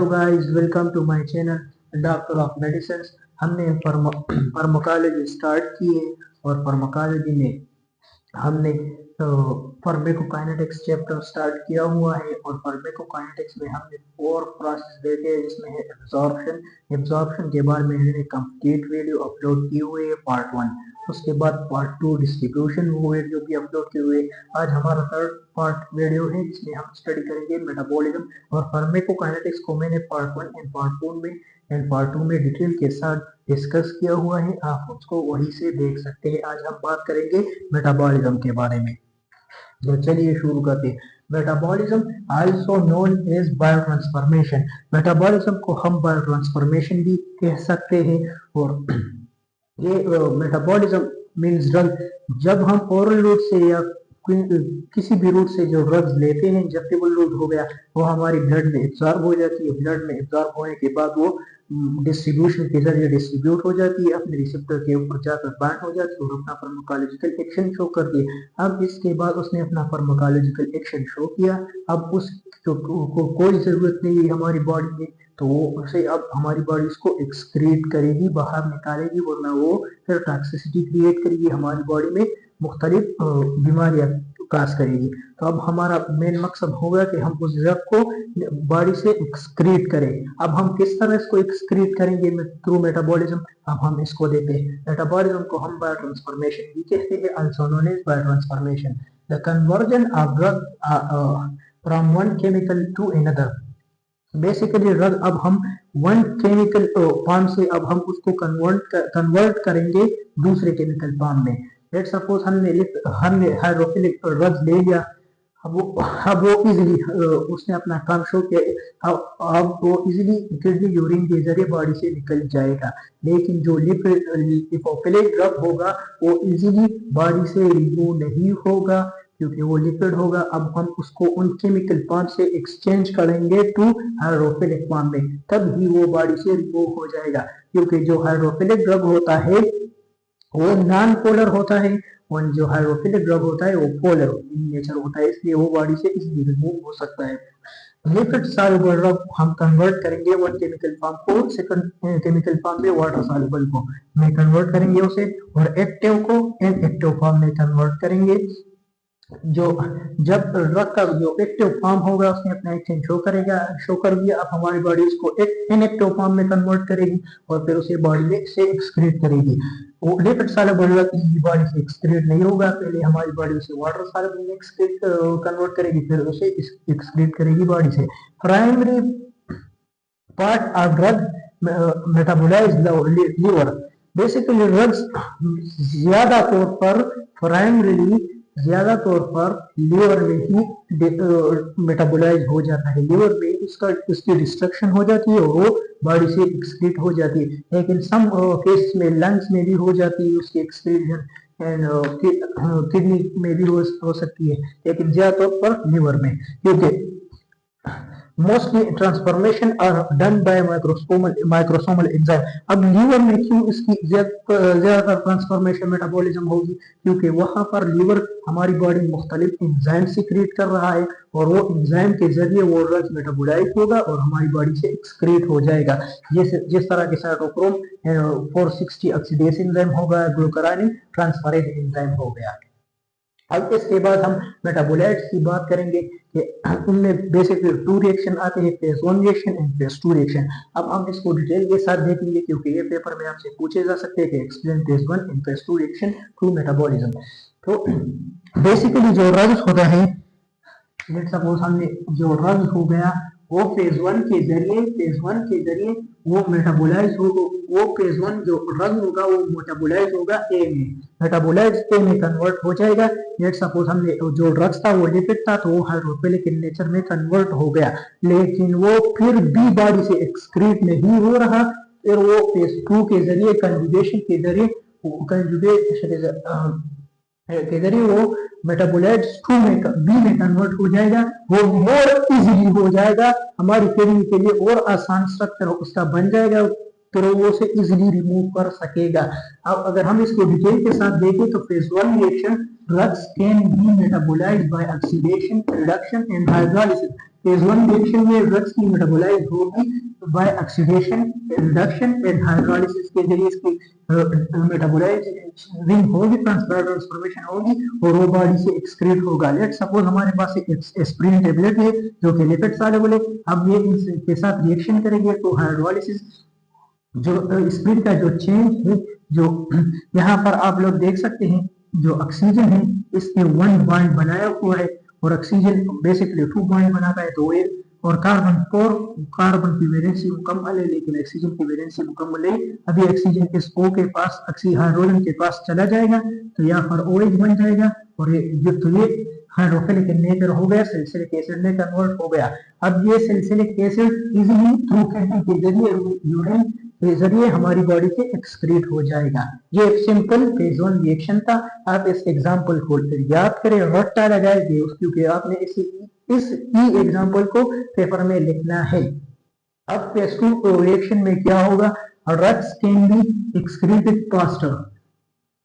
Hello guys, welcome to my channel doctor of medicine. हमने pharmacology start की है और फार्माकोलॉजी में हमने फार्माकोकाइनेटिक्स चैप्टर स्टार्ट किया हुआ है और फार्माकोकाइनेटिक्स में हमने 4 प्रोसेस देखे हैं जिसमें है एब्जॉर्प्शन के बारे में मैंने कंप्लीट वीडियो अपलोड की हुई है पार्ट 1। उसके बाद पार्ट 2 डिस्ट्रीब्यूशन हुए जो भी अपलोड किए हुए। आज हमारा थर्ड पार्ट वीडियो है जिसमें हम स्टडी करेंगे मेटाबॉलिज्म और फार्माकोकाइनेटिक्स को मैंने पार्ट 1 एंड पार्ट 2 में डिटेल के साथ डिस्कस किया हुआ है, आप उसको वहीं से देख सकते हैं। आज हम बात करेंगे मेटाबॉलिज्म के बारे में, तो चलिए शुरू करते हैं। Metabolism also known as biotransformation, metabolism को हम बायोट्रांसफॉर्मेशन भी कह सकते हैं। और ये मेटाबॉलिज्म मीन्स ड्रग, जब हम ओरल रूट से या किसी भी रूट से जो ड्रग्स लेते हैं, इंजेक्टेबल रूट हो गया, वो हमारी ब्लड में एब्जॉर्ब हो जाती है। ब्लड में एब्जॉर्ब होने के बाद वो डिस्ट्रीब्यूशन के जरिए डिस्ट्रीब्यूट हो जाती है, अपने रिसेप्टर के ऊपर जाकर बाइंड हो जाती है और अपना फार्माकोलॉजिकल एक्शन शो करती है। अब इसके बाद उसने अपना फार्माकोलॉजिकल एक्शन शो किया, अब उसको कोई जरूरत नहीं है हमारी बॉडी में, तो वो उसे अब हमारी बॉडी उसको एक्सक्रीट करेगी, बाहर निकालेगी, वरना वो फिर टॉक्सिसिटी क्रिएट करेगी, हमारी बॉडी में मुख्तलिफ बीमारियां काज करेगी। तो अब हमारा मेन मकसद होगा कि हम उस ड्रग को बॉडी से एक्सक्रीट करें। अब हम किस तरह इसको एक्सक्रीट करेंगे? Through metabolism. अब हम इसको देते हैं, मेटाबॉलिज्म को हम बायोट्रांसफॉर्मेशन भी कहते हैं, also known as biotransformation, the conversion of drug from one chemical to another. Basically drug अब हम वन केमिकल फॉर्म से अब हम उसको कन्वर्ट करेंगे दूसरे केमिकल फॉर्म में। लेट्स सपोज हमने हाइड्रोफिलिक ड्रग्स ले लिया, अब वो इजीली उसने अपना काम शो किया, अब वो इजीली किडनी यूरिन के जरिए बॉडी से निकल जाएगा। लेकिन जो लिपोफिलिक ड्रग होगा वो इजीली बॉडी से रिमूव नहीं होगा क्योंकि वो लिपिड होगा। अब हम उसको उन केमिकल फॉर्म से एक्सचेंज करेंगे टू हाइड्रोफिलिक फॉर्म में, तब ही वो बॉडी से रिमूव हो जाएगा। क्योंकि जो हाइड्रोफिलिक ड्रग होता है वो नॉन पोलर होता है और जो हाइड्रोफिलिक ड्रग होता है वो पोलर इन नेचर होता है, इसलिए वो बॉडी से इजीली रिमूव हो सकता है। लिपिड सॉल्युबल ड्रग हम कन्वर्ट करेंगे वन केमिकल फॉर्म को सेकंड केमिकल फॉर्म में वाटर सॉल्युबल को में कन्वर्ट करेंगे उसे, और एक्टिव को इनएक्टिव फॉर्म में कन्वर्ट करेंगे। जो जब ड्रग का जो एक्टिव फॉर्म होगा उसने अपना एक्शन शो कर दिया, अब हमारी बॉडी उसको एक इनएक्टिव फॉर्म में कन्वर्ट करेगी और फिर उसे बॉडी में से एक्सक्रीट करेगी। वो lipid soluble drug easily body से एक्सक्रीट नहीं होगा, पहले हमारी बॉडी उसे वाटर सॉल्युबल में एक्सक्रीट कन्वर्ट करेगी, फिर उसे एक्सक्रीट करेगी बॉडी से। Primary part of drug metabolize liver, basically drugs ज्यादा तौर पर लीवर में ही मेटाबोलाइज हो जाता है, लीवर में उसकी डिस्ट्रक्शन हो जाती है और वो बॉडी से एक्सक्रीट हो जाती है। लेकिन सम केस में लंग्स में भी हो जाती है उसकी एक्सक्रीशन एंड किडनी में भी हो सकती है, लेकिन ज्यादा तौर पर लीवर में, क्योंकि mostly transformation are done by microsomal enzyme. अब लीवर में क्यों इसकी ज्यादातर ट्रांसफॉर्मेशन मेटाबॉलिज्म होगी? क्योंकि वहां पर लीवर हमारी बॉडी मुख्तलिफ एंजाइम सीक्रेट कर रहा है और वो एंजाइम के जरिए वो ड्रग मेटाबोलाइज होगा और हमारी बॉडी से एक्सक्रीट हो जाएगा। जिस तरह के साइटोक्रोम 460 ऑक्सीडेज एंजाइम होगा, ग्लूकाराइन ट्रांसफरेज एंजाइम हो गया। अब इसके बाद हम मेटाबोलाइट्स की बात करेंगे कि उनमें बेसिकली 2 रिएक्शन आते हैं, phase 1 reaction and phase 2 reaction. अब हम इसको डिटेल के साथ देखेंगे क्योंकि ये पेपर में आपसे पूछे जा सकते हैं कि explain phase 1 and phase 2 reaction through metabolism. तो बेसिकली जो ड्रग्स होता है, लेट्स सपोज हमने जो ड्रग्स हो गया वो फेज 1 के जरिए वो मेटाबोलाइज होगा, वो फेज 1 जो ड्रग होगा वो मेटाबोलाइज होगा ए में, मेटाबोलाइज ए में कन्वर्ट हो जाएगा। लेट्स सपोज हमने जो ड्रग्स था वो लिपिड था तो वो हाइड्रोफिलिक इन नेचर में कन्वर्ट हो गया, लेकिन वो फिर भी बॉडी से एक्सक्रीट नहीं हो रहा, फिर वो फेज 2 के जरिए कंजुगेशन के जरिए वो मेटाबोलाइट्स 2 में बी में कन्वर्ट हो जाएगा, वो मोर इजीली हो जाएगा, हमारी किडनी के लिए और आसान स्ट्रक्चर उसका बन जाएगा, फिर वो उसे इजीली रिमूव कर सकेगा। अब अगर हम इसको डिटेल के साथ देखें तो phase 1 reaction drugs can be metabolized by oxidation, reduction and hydrolysis. Phase 1 reaction में ड्रग्स की मेटाबोलाइज होगी by oxidation, reduction and hydrolysis के जरिए इसकी मेटाबोलाइजिंग होगी, ट्रांसफॉर्मेशन होगी और वो बॉडी से एक्सक्रीट होगा। लेट सपोज हमारे पास एक एस्पिरिन टेबलेट है जो कि लिपिड सॉल्युबल है, अब ये इसके साथ रिएक्शन करेंगे तो हाइड्रोलिसिस जो स्प्रिंट का जो चेंज है, जो यहाँ पर आप लोग देख सकते हैं जो ऑक्सीजन है इसके 1 बॉन्ड बनाया हुआ है और ऑक्सीजन बेसिकली 2 बॉन्ड बनाता है, तो एक और कार्बन 4 कार्बन की वैलेंसी मुकम्मल है लेकिन ऑक्सीजन की वैलेंसी मुकम्मल है। अभी ऑक्सीजन इस O के पास हाइड्रोजन के पास चला जाएगा तो यहाँ पर OH बन जाएगा और ये हाइड्रोफिलिक नेचर हो गया, सैलिसिलिक एसिड में कन्वर्ट हो गया। अब ये salicylic acid easily through kidney के जरिए यूरिन के जरिए हमारी बॉडी से एक्सक्रीट हो जाएगा। ये एक सिंपल फेज 1 रिएक्शन था। आप इस एग्जांपल को याद करें, रट्टा लगाएंगे क्योंकि आपने इस एग्जांपल को पेपर में लिखना है। अब फेज 2 रिएक्शन में क्या होगा, drugs can be excreted faster.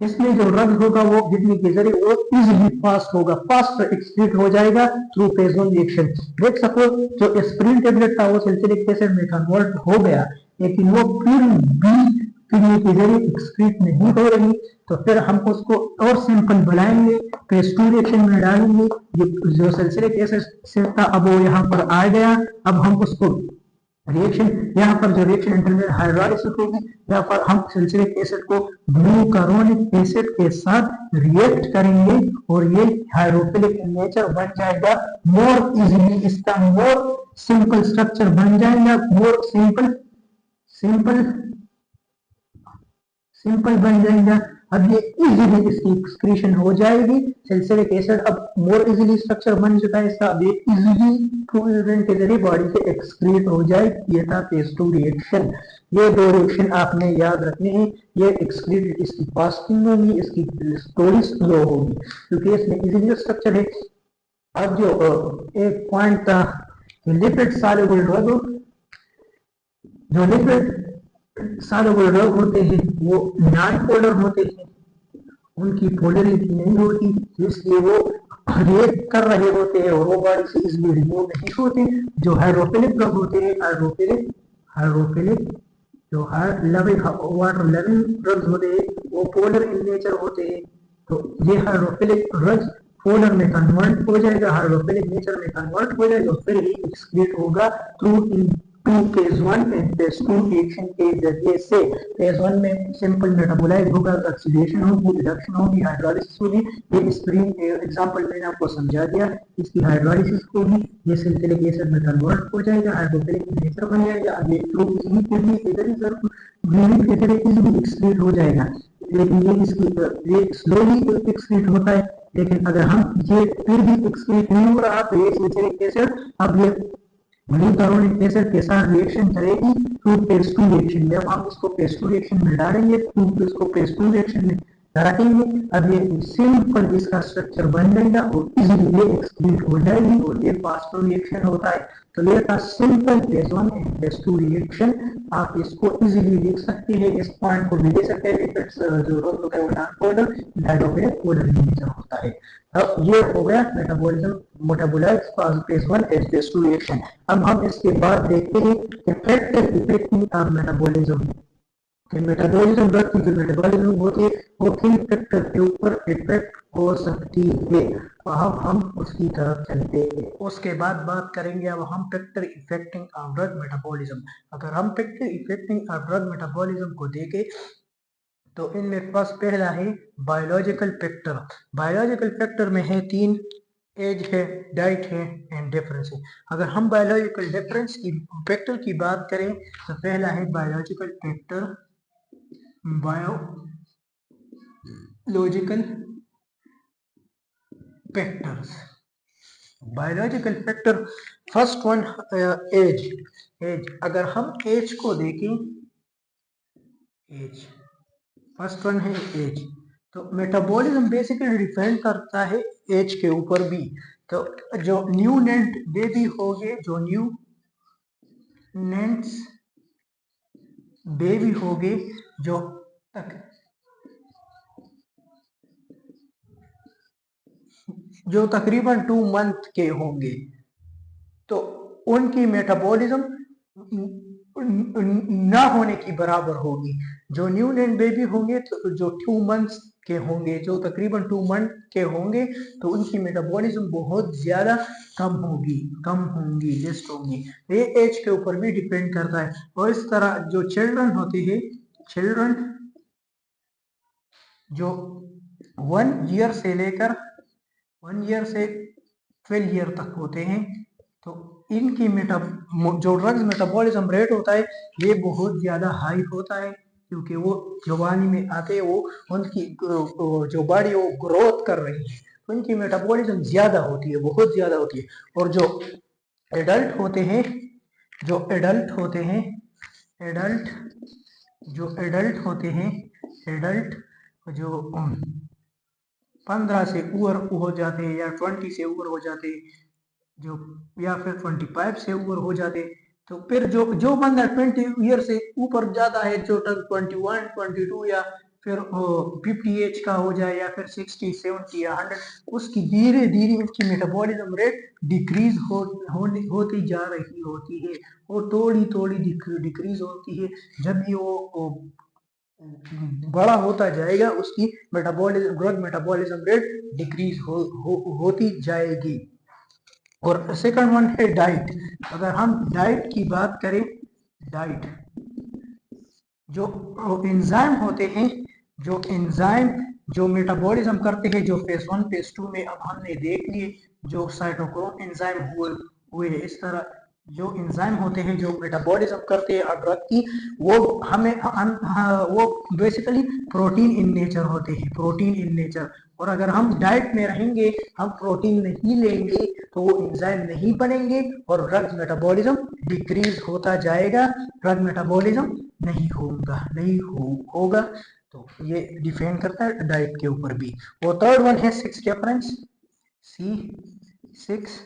इसमें जो ड्रग होगा वो किडनी के जरिए वो इजीली फास्ट होगा, फास्ट एक्सक्रीट हो जाएगा थ्रू फेज 1 रिएक्शन। देख सपोज जो एस्पिरिन टेबलेट था वो सैलिसिलिक एसिड में कन्वर्ट हो गया लेकिन वो फिर भी किडनी के जरिए एक्सक्रीट नहीं हो रही, तो फिर हम उसको और सिंपल बनाएंगे, फेज 2 रिएक्शन में डालेंगे। ये जो सैलिसिलिक एसिड था अब वो यहाँ पर आ गया, अब हम उसको रिएक्शन यहाँ पर जो रिएक्शन इंटरमीडिएट हाइड्रोलाइसिस होगी, यहाँ पर हम सैलिसिलिक एसिड को ग्लूकारोनिक एसिड के साथ रिएक्ट करेंगे और ये हाइड्रोफिलिक नेचर बन जाएगा मोर इजीली, इसका मोर सिंपल स्ट्रक्चर बन जाएगा, मोर सिंपल सिंपल बन जाएगा। अब ये इजीली इसकी एक्सक्रीशन हो जाएगी, सैलिसिलिक एसिड अब मोर इजीली स्ट्रक्चर बन चुका है इसका, अब ये इजीली थ्रू यूरिन के जरिए बॉडी से एक्सक्रीट हो जाएगी। ये था फेज 2 रिएक्शन। ये 2 रिएक्शन आपने याद रखने हैं। ये एक्सक्रीट इसकी फास्टिंग होगी, इसकी स्टोरी स्लो होगी क्योंकि इसमें इजीली स्ट्रक्चर है। अब जो एक पॉइंट था लिपिड सॉल्युबल ड्रग, जो लिपिड सॉल्युबल ड्रग होते हैं वो नॉन पोलर होते हैं, उनकी पोलरिटी नहीं होती इसलिए वो रिएक्ट कर रहे होते हैं और वो बॉडी से इजीली रिमूव नहीं होते। जो हाइड्रोफिलिक ड्रग होते हैं, हाइड्रोफिलिक जो वाटर लेवल ड्रग्स होते हैं वो पोलर इन नेचर होते हैं, तो ये हाइड्रोफिलिक ड्रग्स पोलर में कन्वर्ट हो जाएगा, हाइड्रोफिलिक नेचर में कन्वर्ट हो जाएगा और फिर ही एक्सक्रीट होगा through phase 1 and phase 2 reaction के जरिए से। फेज 1 में सिंपल मेटाबोलाइज होगा, ऑक्सीडेशन होगी, रिडक्शन होगी, हाइड्रोलिसिस होगी। ये स्प्रिंग एग्जांपल मैंने आपको समझा दिया, इसकी हाइड्रोलिसिस होगी, ये सैलिसिलिक एसिड में कन्वर्ट हो जाएगा, हाइड्रोफिलिक नेचर बन जाएगा। अब ये थ्रू इजीली किडनी के जरिए इजीली एक्सक्रीट हो जाएगा, लेकिन ये स्लोली एक्सक्रीट होता है। लेकिन अगर हम ये फिर भी एक्सक्रीट नहीं हो रहा तो ये सैलिसिलिक एसिड अब ये ग्लूकारोनिक एसिड के साथ रिएक्शन करेगी टू फेज 2 रिएक्शन में। अब हम इसको फेज 2 रिएक्शन में डालेंगे, इसको फेज 2 रिएक्शन में रखेंगे। अब ये सिंपल इसका स्ट्रक्चर बन जाएगा और इजीली ये एक्सक्रीट हो जाएगी और ये फास्ट रिएक्शन होता है। तो ये था simple phase 1 and phase 2 reaction. आप इसको इजीली लिख सकते हैं, इस पॉइंट को भी दे सकते हैं, जो रोल होता है वो ट्रांसपोर्टर हाइड्रोफिलिक पोलर नेचर होता है। अब ये हो गया metabolites phase 1 and phase 2 reaction. अब हम इसके बाद देखते हैं affecting of metabolism. Metabolism drug की जो मेटाबॉलिज्म होती है वो किन फैक्टर के ऊपर इफेक्ट हो सकती है, अब हम उसकी तरफ चलते हैं। उसके बाद बात करेंगे अब हम factor affecting of drug metabolism. अगर हम factor affecting of drug metabolism को देखें तो इनमें फर्स्ट पहला है बायोलॉजिकल फैक्टर। बायोलॉजिकल फैक्टर में है 3, एज है, डाइट है एंड डिफरेंस है। अगर हम बायोलॉजिकल डिफरेंस की फैक्टर की बात करें तो पहला है biological factor, biological factors. Biological factor first one age. अगर हम एज को देखें, एज फर्स्ट वन है एज, तो मेटाबॉलिज्म बेसिकली डिपेंड करता है एज के ऊपर भी। तो जो न्यू नेट बेबी होंगे, जो न्यू नेट्स बेबी होंगे जो तकरीबन 2 मंथ के होंगे, तो उनकी मेटाबॉलिज्म ना होने की बराबर होगी। जो न्यू नेम बेबी होंगे तो जो 2 मंथ्स के होंगे, जो तकरीबन 2 मंथ के होंगे, तो उनकी मेटाबॉलिज्म बहुत ज्यादा कम होंगी, लेस्ट होंगी। ये एज के ऊपर भी डिपेंड करता है। और इस तरह जो चिल्ड्रन होते हैं, चिल्ड्रन जो 1 ईयर से लेकर 1 ईयर से 12 ईयर तक होते हैं, तो इनकी जो ड्रग्स मेटाबॉलिज्म रेट होता है ये बहुत ज़्यादा हाई होता है, क्योंकि वो जवानी में आते हैं, वो उनकी जो बॉडी वो ग्रोथ कर रही है, तो इनकी मेटाबॉलिज्म ज़्यादा होती है, बहुत ज़्यादा होती है। और जो एडल्ट होते हैं, एडल्ट जो 15 से ऊपर हो जाते हैं या 20 से ऊपर हो जाते हैं, जो या फिर 25 से ऊपर हो जाते, तो फिर जो बंदा 20 ईयर से ऊपर जाता है, जो 21, 22 या फिर 50 एज का हो जाए या फिर 60, 70 या 100, उसकी धीरे धीरे उसकी मेटाबॉलिज्म रेट डिक्रीज होती जा रही होती है, वो थोड़ी डिक्रीज होती है। जब भी वो बड़ा होता जाएगा उसकी ड्रग मेटाबॉलिज्म रेट डिक्रीज होती जाएगी। और सेकंड वन है डाइट। अगर हम डाइट की बात करें, डाइट जो एंजाइम होते हैं, जो मेटाबॉलिज्म करते हैं, जो फेज 1 फेज 2 में अब हमने देख लिए, जो साइटोक्रोम एंजाइम हुए इस तरह जो एंजाइम होते हैं जो मेटाबॉलिज्म करते हैं ड्रग की, वो वो बेसिकली प्रोटीन इन नेचर होते हैं, प्रोटीन इन नेचर। और अगर हम डाइट में रहेंगे, हम प्रोटीन नहीं लेंगे, तो वो एंजाइम नहीं बनेंगे और ड्रग मेटाबॉलिज्म डिक्रीज होता जाएगा, ड्रग मेटाबॉलिज्म नहीं होगा। तो ये डिपेंड करता है डाइट के ऊपर भी। और थर्ड वन है 6 डिफरेंस, सिक्स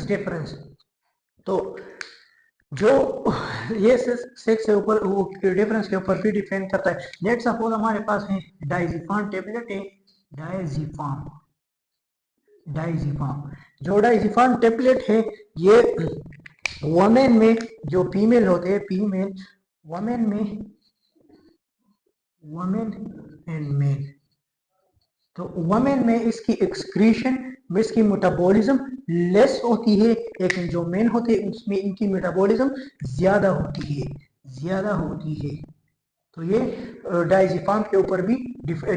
डिफरेंस। तो जो ये 6 से ऊपर वो डिफरेंस के ऊपर भी डिपेंड करता है। लेट्स सपोज हमारे पास है डायजिफाम टेबलेट है, डायजिफाम जो डायजिफाम टेबलेट है, ये वुमेन में जो फीमेल होते हैं, वुमेन एंड मेल, तो वुमेन में इसकी एक्सक्रीशन में इसकी मेटाबॉलिज्म लेस होती है, लेकिन जो मेन होते हैं उसमें इनकी मेटाबॉलिज्म ज्यादा होती है। तो ये डायजिफाम के ऊपर भी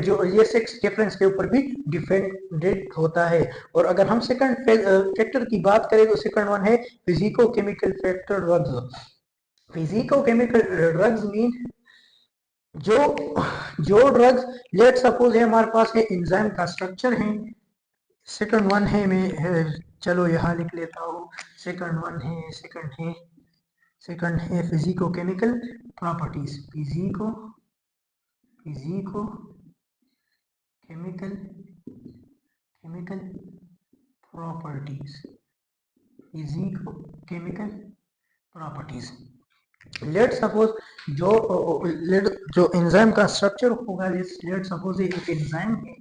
जो ये 6 डिफरेंस के ऊपर भी डिपेंडेंट होता है। और अगर हम सेकंड फैक्टर की बात करें, तो सेकंड वन है physico chemical factor drugs. Physico chemical drugs mean जो ड्रग्स, लेट सपोज है हमारे पास है एंजाइम का स्ट्रक्चर है, सेकंड वन है, मैं चलो यहाँ लिख लेता हूँ, सेकंड है physico chemical properties, physico chemical properties. Let suppose जो एंजाइम का स्ट्रक्चर होगा, लेट सपोज एक एंजाइम है,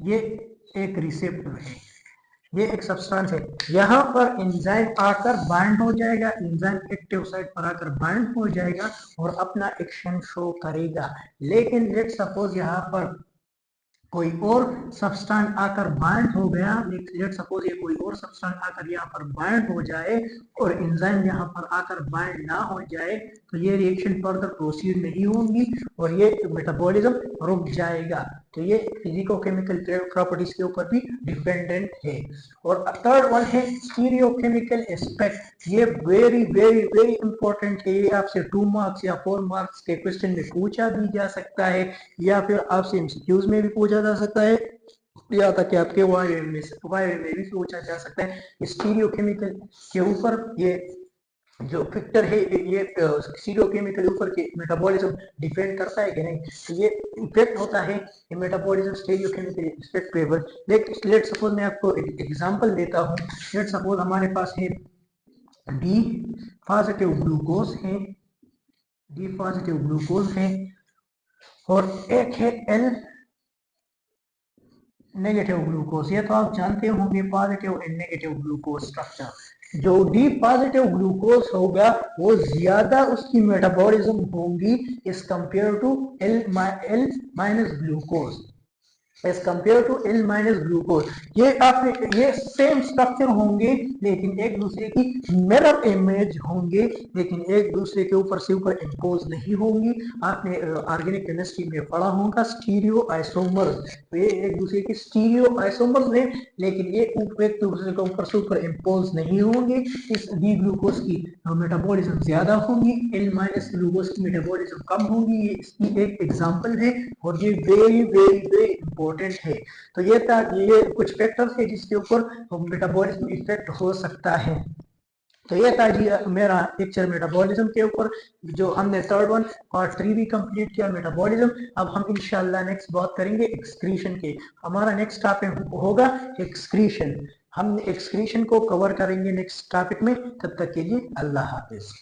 ये एक रिसेप्टर है, ये एक सब्सटेंस है, यहाँ पर एंजाइम आकर बाइंड हो जाएगा, एंजाइम एक्टिव साइट पर आकर बाइंड हो जाएगा और अपना एक्शन शो करेगा। लेकिन लेट सपोज यहाँ पर कोई और सब्सटेंस आकर बाइंड हो गया, लेट सपोज ये कोई और सब्सटेंस आकर यहाँ पर बाइंड हो जाए और एंजाइम यहाँ पर आकर बाइंड ना हो जाए, तो ये रिएक्शन फर्दर प्रोसीड नहीं होगी और ये मेटाबॉलिज्म रुक जाएगा। तो ये फिजिको-केमिकल प्रॉपर्टीज के ऊपर भी डिपेंडेंट है। और थर्ड वन है स्टीरियोकेमिकल एस्पेक्ट। ये वेरी वेरी वेरी इंपॉर्टेंट है, ये आपसे 2 मार्क्स या 4 मार्क्स के क्वेश्चन में पूछा भी जा सकता है, या फिर आपसे एमसीक्यूज में भी पूछा जा सकता है, या तक कि आपके वायर में भी पूछा जा सकता है। स्टीरियोकेमिकल के ऊपर ये जो फैक्टर है, ये स्टीरियोकेमिकल ऊपर के मेटाबॉलिज्म डिपेंड करता है कि नहीं, तो ये इफेक्ट होता है ये मेटाबॉलिज्म स्टीरियोकेमिकल इफेक्ट पे। लेट सपोज मैं आपको एक एग्जांपल देता हूँ। लेट सपोज हमारे पास है डी पॉजिटिव ग्लूकोज है और एक है नेगेटिव ग्लूकोज, ये तो आप जानते होंगे positive and negative glucose structure. जो डी पॉजिटिव ग्लूकोज होगा वो ज्यादा उसकी मेटाबॉलिज्म होंगी इस compare to L minus glucose, as compare to L minus glucose. ये आपने ये सेम स्ट्रक्चर होंगे लेकिन एक दूसरे की मिरर इमेज होंगे, लेकिन एक दूसरे के ऊपर से ऊपर इम्पोज नहीं होंगी। आपने ऑर्गेनिक केमिस्ट्री में पढ़ा होगा स्टीरियो आइसोमर्स, तो ये एक दूसरे की स्टीरियो आइसोमर्स है लेकिन ये एक दूसरे के ऊपर से ऊपर इम्पोज नहीं होंगे। इस डी ग्लूकोज की मेटाबॉलिज्म ज्यादा होगी, एल माइनस ग्लूकोज की मेटाबॉलिज्म कम होगी। ये इसकी एक एग्जांपल है और ये वेरी वेरी वेरी इंपॉर्टेंट है। तो ये कुछ फैक्टर्स है जिसके ऊपर मेटाबॉलिज्म इफेक्ट हो सकता है। तो ये था जी मेरा लेक्चर मेटाबॉलिज्म के ऊपर, जो हमने थर्ड वन पार्ट 3 भी कंप्लीट किया मेटाबॉलिज्म। अब हम इंशाल्लाह नेक्स्ट बात करेंगे एक्सक्रीशन के। हमारा नेक्स्ट टॉपिक होगा एक्सक्रीशन। हम एक्सक्रीशन को कवर करेंगे नेक्स्ट टॉपिक में। तब तक के लिए अल्लाह हाफिज।